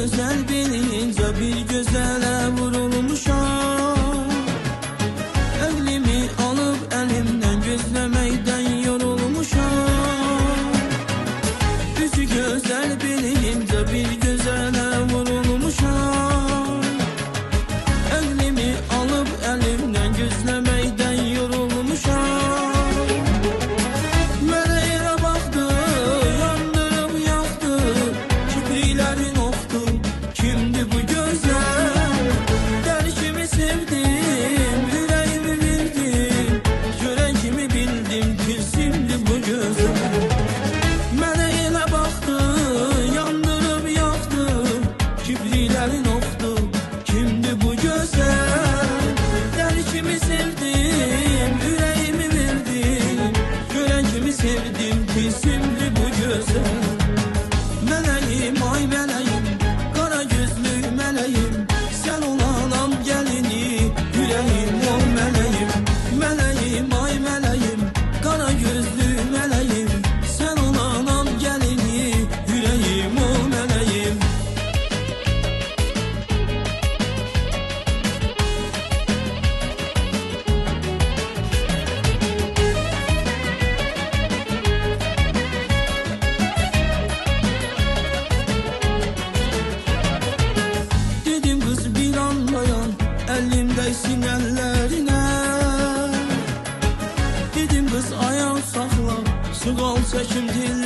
güzel bilince bir gözele vurulmuşam. Elimi alıp elimden gözlemeyden yorulmuşam. Yüzü güzel bilince bir gözele vurulmuşam. Elimi alıp elimden gözlemeyden yorulmuşam. Sevdim kesimli bu güzel. Meleğim ay meleğim, kara gözlü meleğim, sen olanam gelini yüreğim ol meleğim. Meleğim ay meleğim, kara gözlü meleğim, sen olanam gelini yüreğim ol meleğim. Elimdeysin ellerine. Dedim kız ayağım sakla, su kal çekim dil